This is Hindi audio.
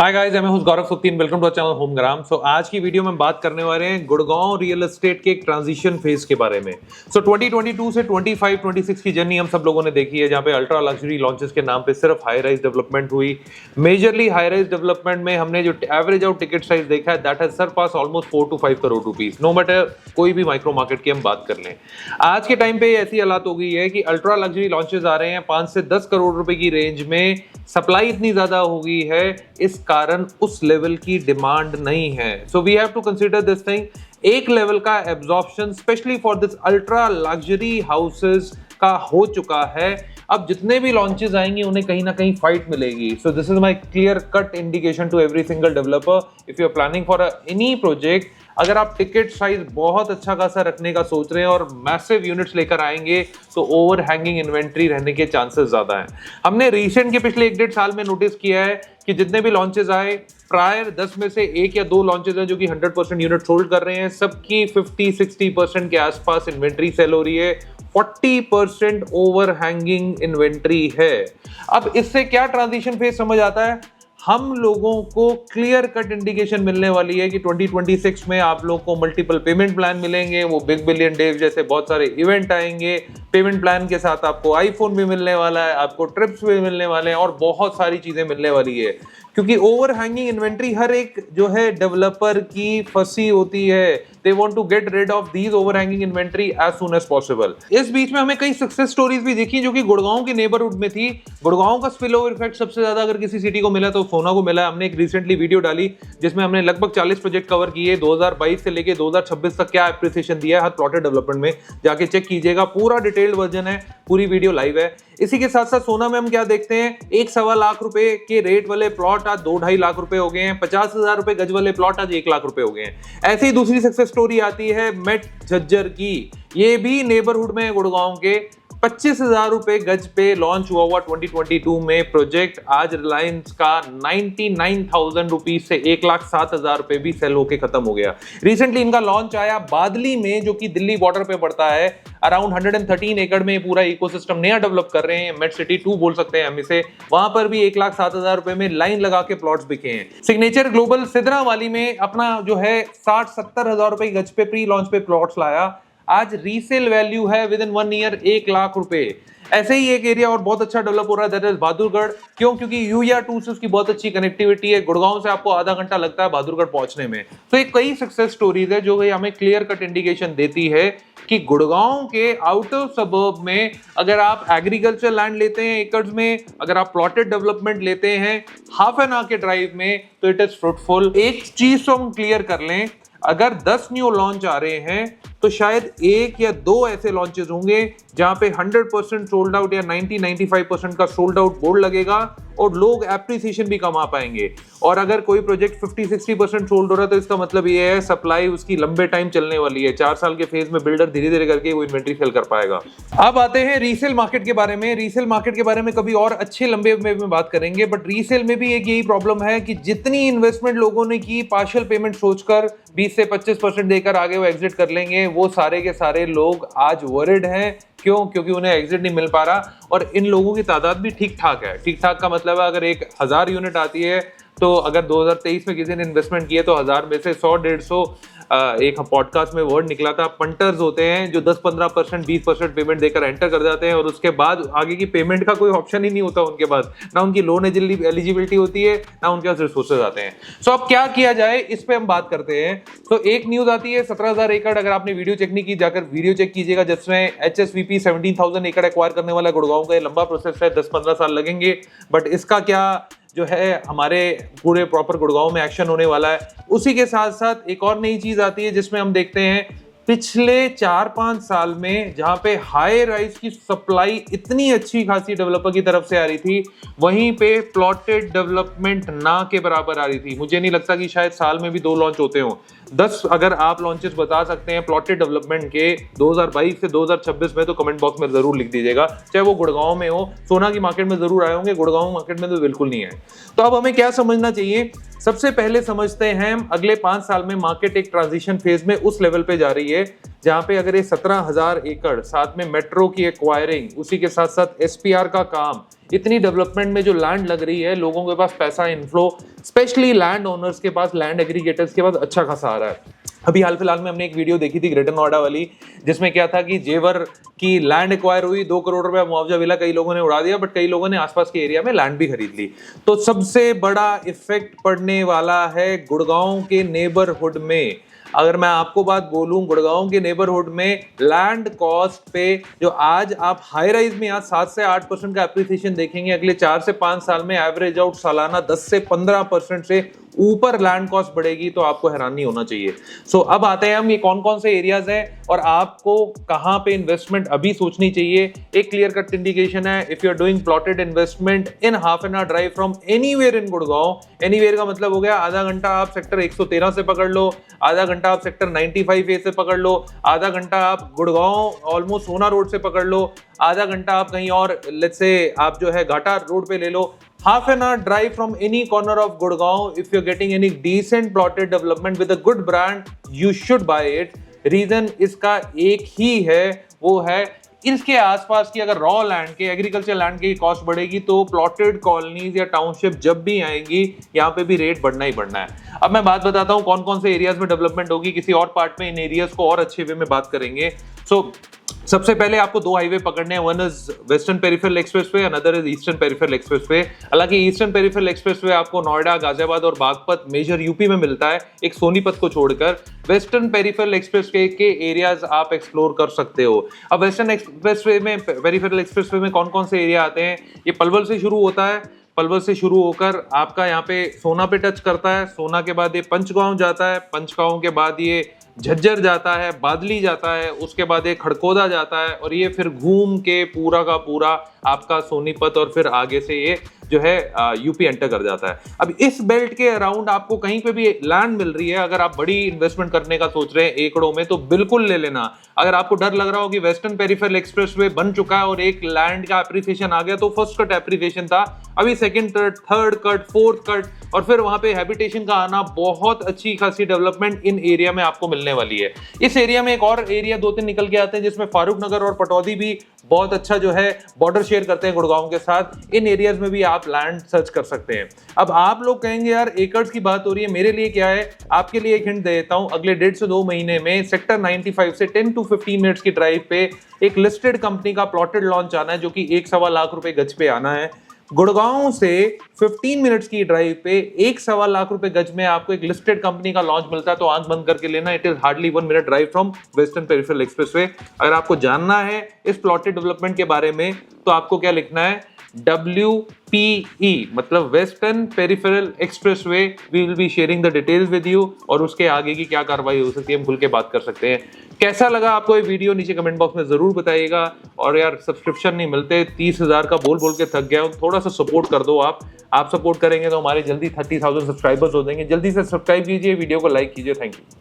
हाय गाइस, मैं हूं गौरव सुप्तीन। Welcome to channel Homegram. आज की वीडियो में बात करने वाले हैं गुड़गांव रियल एस्टेट के एक ट्रांजिशन फेज के बारे में। 2022 से 25-26 की जर्नी हम सब लोगों ने देखी है, जहां पे अल्ट्रा लग्जरी लॉन्चेस के नाम पे सिर्फ हाई राइज डेवलपमेंट हुई। मेजरली हाई राइज डेवलपमेंट में हमने जो एवरेज आउट टिकट साइज देखा है, that has surpass almost 4 to 5 crore rupees. No matter कोई भी माइक्रो मार्केट की हम बात कर लें, आज के टाइम पे ऐसी हालात हो गई है कि अल्ट्रा लग्जरी लॉन्चेस आ रहे हैं 5 से 10 करोड़ रुपए की रेंज में। सप्लाई इतनी ज्यादा हो गई है, इस कारण उस लेवल की डिमांड नहीं है। So we have to consider this thing. एक लेवल का absorption specially for this ultra luxury houses का हो चुका है। अब जितने भी लॉन्चेस आएंगे उन्हें कहीं ना कहीं फाइट मिलेगी। So this is my clear cut indication to every single developer, if you are planning for any project, अगर आप टिकट साइज बहुत अच्छा खासा रखने का सोच रहे हैं और मैसिव यूनिट्स लेकर आएंगे, तो ओवर हैंगिंग इन्वेंट्री रहने के चांसेस ज्यादा हैं। हमने रिसेंट के पिछले 1-1.5 साल में नोटिस किया है कि जितने भी लॉन्चेस आए, प्रायर 10 में से 1 या 2 लॉन्चेस हैं जो कि 100% यूनिट सोल्ड कर रहे हैं। सबकी 50-60% के आसपास इन्वेंट्री सेल हो रही है, 40% ओवर हैंगिंग इन्वेंट्री है। अब इससे क्या ट्रांजिशन फेज समझ आता है? हम लोगों को क्लियर कट इंडिकेशन मिलने वाली है कि 2026 में आप लोग को मल्टीपल पेमेंट प्लान मिलेंगे। वो बिग बिलियन डेज जैसे बहुत सारे इवेंट आएंगे। पेमेंट प्लान के साथ आपको आईफोन भी मिलने वाला है, आपको ट्रिप्स भी मिलने वाले हैं और बहुत सारी चीजें मिलने वाली है। क्योंकि ओवर हैंगिंग इन्वेंट्री हर एक जो है डेवलपर की फंसी होती है। They want to get rid of these overhanging inventory as soon as possible. इस बीच में हमें कई सक्सेस स्टोरीज भी देखी जो कि गुड़गांव के नेबरहुड में थी। गुड़गांव का स्पिल ओवर इफेक्ट सबसे ज्यादा अगर किसी सिटी को मिला तो सोना को मिला। हमने एक रिसेंटली वीडियो डाली जिसमें हमने लगभग 40 प्रोजेक्ट कवर किए। 2022 से लेके 2026 तक क्या एप्रिसिएशन दिया है हर प्लॉटेड डेवलपमेंट में, जाके चेक कीजिएगा। पूरा डिटेल्ड वर्जन है, पूरी वीडियो लाइव है। इसी के साथ साथ सोना में हम क्या देखते हैं, 1-1.25 लाख रुपए के रेट वाले प्लॉट आज 2-2.5 लाख रुपए हो गए हैं। 50,000 रुपए गज वाले प्लॉट आज 1 लाख रुपए हो गए हैं। ऐसे ही दूसरी सक्सेस स्टोरी आती है मेट झज्जर की। ये भी नेबरहुड में है गुड़गांव के। 25,000 रुपए गज पे लॉन्च हुआ 2022 में प्रोजेक्ट, आज रिलायंस का 99,000 रुपीज से 1,07,000 रुपए भी सेल होके खत्म हो गया। रिसेंटली इनका लॉन्च आया बादली में, जो कि दिल्ली बॉर्डर पे पड़ता है। अराउंड 113 एकड़ में पूरा इकोसिस्टम नया डेवलप कर रहे हैं। मेट सिटी 2 बोल सकते हैं हम इसे। वहां पर भी 1,07,000 रुपए में लाइन लगा के प्लॉट्स बिके हैं। सिग्नेचर ग्लोबल सिद्रा वाली में अपना जो है 60-70 हजार रुपए गज पे प्री लॉन्च पे प्लॉट्स लाया। आज रीसेल वैल्यू है विद इन 1 ईयर 1 लाख रुपए। ऐसे ही एक एरिया और बहुत अच्छा डेवलप हो रहा है, दैट इज बहादुरगढ़। क्यों? क्योंकि यूया 2 से उसकी बहुत अच्छी कनेक्टिविटी है। गुड़गांव से आपको आधा घंटा लगता है बहादुरगढ़ पहुंचने में। तो एक कई सक्सेस स्टोरीज है जो हमें क्लियर कट इंडिकेशन देती है कि गुड़गांव के आउटर सबर्ब में अगर आप एग्रीकल्चर लैंड लेते हैं एकर्स में, अगर आप प्लॉटेड डेवलपमेंट लेते हैं हाफ एन आवर के ड्राइव में, तो इट इज फ्रूटफुल। एक चीज तो हम क्लियर कर लें, अगर 10 न्यू लॉन्च आ रहे हैं तो शायद 1 या 2 ऐसे लॉन्चेस होंगे जहां पे 100% सोल्ड आउट या 90-95% का सोल्ड आउट बोर्ड लगेगा और लोग एप्रिसिएशन भी कमा पाएंगे। और अगर कोई प्रोजेक्ट 50-60% सोल्ड हो रहा है तो इसका मतलब ये है सप्लाई उसकी लंबे टाइम चलने वाली है। 4 साल के फेज में बिल्डर धीरे धीरे करके वो इन्वेंट्री सेल कर पाएगा। अब आते हैं रीसेल मार्केट के बारे में। रीसेल मार्केट के बारे में कभी और अच्छे लंबे में बात करेंगे, बट रीसेल में भी एक यही प्रॉब्लम है कि जितनी इन्वेस्टमेंट लोगों ने की पार्शियल पेमेंट सोचकर 20 से 25% देकर आगे वो एग्जिट कर लेंगे, वो सारे के सारे लोग आज वरिड हैं। क्यों? क्योंकि उन्हें एग्जिट नहीं मिल पा रहा। और इन लोगों की तादाद भी ठीक ठाक है। ठीक ठाक का मतलब है अगर 1,000 यूनिट आती है तो अगर 2023 में किसी ने इन्वेस्टमेंट किए तो 1000 में से 100-150, एक पॉडकास्ट में वर्ड निकला था, पंटर्स होते हैं जो 10-15%, 20% पेमेंट देकर एंटर कर जाते हैं और उसके बाद आगे की पेमेंट का कोई ऑप्शन ही नहीं होता उनके पास। ना उनकी लोन एलिजिबिलिटी होती है, ना उनके पास रिसोर्सेज आते हैं। सो अब क्या किया जाए, इस पे हम बात करते हैं। तो एक न्यूज आती है 17,000 एकड़। अगर आपने वीडियो चेक नहीं की, जाकर वीडियो चेक कीजिएगा, जिसमें HSVP 17,000 एकड़ एक्वायर करने वाला गुड़गांव का। लंबा प्रोसेस है, 10-15 साल लगेंगे, बट इसका क्या जो है हमारे पूरे प्रॉपर गुड़गांव में एक्शन होने वाला है। उसी के साथ साथ एक और नई चीज आती है जिसमें हम देखते हैं पिछले 4-5 साल में जहां पे हाई राइज की सप्लाई इतनी अच्छी खासी डेवलपर की तरफ से आ रही थी, वहीं पे प्लॉटेड डेवलपमेंट ना के बराबर आ रही थी। मुझे नहीं लगता कि शायद साल में भी 2 लॉन्च होते हो। 10 अगर आप लॉन्चेस बता सकते हैं प्लॉटेड डेवलपमेंट के 2022 से 2026 में, तो कमेंट बॉक्स में जरूर लिख दीजिएगा। चाहे वो गुड़गांव में हो, सोना की मार्केट में जरूर आए होंगे, गुड़गांव मार्केट में तो बिल्कुल नहीं है। तो अब हमें क्या समझना चाहिए सबसे पहले समझते हैं हम अगले 5 साल में मार्केट एक ट्रांजिशन फेज में उस लेवल पे जा रही है जहां पे अगर ये 17,000 एकड़, साथ में मेट्रो की एक्वायरिंग, उसी के साथ साथ एसपीआर का काम, इतनी डेवलपमेंट में जो लैंड लग रही है, लोगों के पास पैसा इनफ्लो, स्पेशली लैंड ओनर्स के पास, लैंड एग्रीगेटर्स के पास अच्छा खासा आ रहा है। अभी हाल फिलहाल में हमने एक वीडियो देखी थी ग्रेटर नोएडा वाली, जिसमें क्या था कि जेवर की लैंड एक्वायर हुई, 2 करोड़ रुपया मुआवजा मिला, कई लोगों ने उड़ा दिया, बट कई लोगों ने आसपास के एरिया में लैंड भी खरीद ली। तो सबसे बड़ा इफेक्ट पड़ने वाला है गुड़गांव के नेबरहुड में। अगर मैं आपको बात बोलूं, गुड़गांव के नेबरहुड में लैंड कॉस्ट पे जो आज आप हाई राइज में यहाँ 7 से 8% का एप्रिसिएशन देखेंगे, अगले 4 से 5 साल में एवरेज आउट सालाना 10 से 15% से ऊपर लैंड कॉस्ट बढ़ेगी, तो आपको हैरानी होना चाहिए। सो अब आते हैं हम, ये कौन कौन से एरियाज हैं और आपको कहां पे इन्वेस्टमेंट अभी सोचनी चाहिए। एक क्लियर कट इंडिकेशन है, if you are doing plotted investment in half an hour drive from anywhere in Gurgaon, anywhere का मतलब हो गया आधा घंटा आप सेक्टर 113 से पकड़ लो, आधा घंटा आप सेक्टर 95A से पकड़ लो, आधा घंटा आप गुड़गांव ऑलमोस्ट सोना रोड से पकड़ लो, आधा घंटा आप कहीं और लेट्स से आप जो है घाटा रोड पे ले लो। Half an hour drive from any corner of Gurgaon, if you're getting any decent plotted development with a good brand, you should buy it. Reason इसका एक ही है, वो है इसके आसपास की अगर रॉ लैंड के, एग्रीकल्चर लैंड की कॉस्ट बढ़ेगी तो प्लॉटेड कॉलोनीज या टाउनशिप जब भी आएंगी यहाँ पे भी रेट बढ़ना ही बढ़ना है। अब मैं बात बताता हूँ कौन कौन से एरियाज में डेवलपमेंट होगी, किसी और पार्ट में इन एरियाज को और अच्छे वे में बात करेंगे। सबसे पहले आपको 2 हाईवे पकड़ने हैं, one is western peripheral expressway, another is eastern peripheral expressway. हालांकि ईस्टर्न पेरिफेरल एक्सप्रेसवे आपको नोएडा, गाजियाबाद और बागपत मेजर यूपी में मिलता है, एक सोनीपत को छोड़कर। वेस्टर्न पेरिफेरल एक्सप्रेसवे के एरियाज आप एक्सप्लोर कर सकते हो। अब वेस्टर्न एक्सप्रेसवे में, पेरिफेरल एक्सप्रेसवे में कौन कौन से एरिया आते हैं, ये पलवल से शुरू होता है, पलवल से शुरू होकर आपका यहाँ पे सोना पे टच करता है, सोना के बाद ये पंचगांव जाता है, पंचगांव के बाद ये झज्जर जाता है, बादली जाता है, उसके बाद ये खड़कोदा जाता है, और ये फिर घूम के पूरा का पूरा आपका सोनीपत और फिर आगे से ये जो है यूपी एंटर कर जाता है। अब इस बेल्ट के अराउंड आपको कहीं पे भी लैंड मिल रही है, अगर आप बड़ी इन्वेस्टमेंट करने का सोच रहे हैं एकड़ों में, तो बिल्कुल ले लेना। अगर आपको डर लग रहा हो कि वेस्टर्न पेरिफेरल एक्सप्रेसवे बन चुका है और एक लैंड का एप्रिसिएशन आ गया, तो फर्स्ट कट एप्रिसिएशन था, अभी second cut, third cut, fourth cut, और फिर वहां पे हैबिटेशन का आना, बहुत अच्छी खासी डेवलपमेंट इन एरिया में आपको मिलने वाली है। इस एरिया में एक और एरिया 2-3 निकल के आते हैं, जिसमें फारूक नगर और पटौदी भी बहुत अच्छा जो है बॉर्डर शेयर करते हैं गुड़गांव के साथ। इन एरियाज में भी आप लैंड सर्च कर सकते हैं। अब आप लोग कहेंगे यार एकर्स की बात हो रही है, मेरे लिए क्या है, आपके लिए एक हिंट दे देता हूं। अगले 1.5 से 2 महीने में सेक्टर 95 से 10 to 15 मिनट्स की ड्राइव पे एक लिस्टेड कंपनी का प्लॉटेड लॉन्च आना है, जो कि 1.25 लाख रुपए गज पे आना है। गुड़गांव से 15 मिनट्स की ड्राइव पे 1.25 लाख रुपए गज में आपको एक लिस्टेड कंपनी का लॉन्च मिलता है, तो आंख बंद करके लेना। It is hardly 1 minute drive from western peripheral expressway. अगर आपको जानना है इस प्लॉटेड डेवलपमेंट के बारे में, तो आपको क्या लिखना है, WPE मतलब western peripheral expressway. We will be sharing the details with you, और उसके आगे की क्या कार्रवाई हो सकती है हम खुल के बात कर सकते हैं। कैसा लगा आपको ये वीडियो, नीचे कमेंट बॉक्स में जरूर बताइएगा। और यार सब्सक्रिप्शन नहीं मिलते, 30,000 का बोल बोल के थक गया हूं, थोड़ा सा सपोर्ट कर दो। आप सपोर्ट करेंगे तो हमारे जल्दी 30,000 सब्सक्राइबर्स हो जाएंगे। जल्दी से सब्सक्राइब कीजिए, वीडियो को लाइक कीजिए। Thank you.